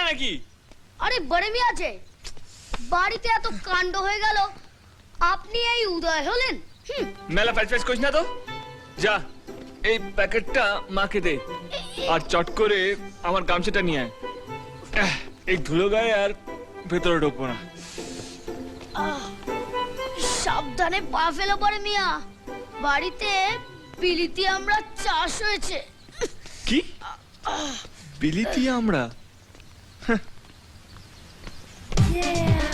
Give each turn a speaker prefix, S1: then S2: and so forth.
S1: নাকি?
S2: আরে বড় মিয়া আছে বাড়িতে, এত কাণ্ড হয়ে গেল, আপনি এই উদয় হলেন?
S1: মেলা প্যাচ করিস না তো, যা এই প্যাকেটটা মাকে দে আর চট করে আমার গামছাটা নিয়ে আয়। এই ধুলো গায়ে আর ভেতরে ঢুকবো না।
S2: সাবধানে পা ফেলো বড় মিয়া, বাড়িতে বিলিতি আমরা চাষ হয়েছে।
S1: কি বিলিতি আমরা?
S2: Yeah.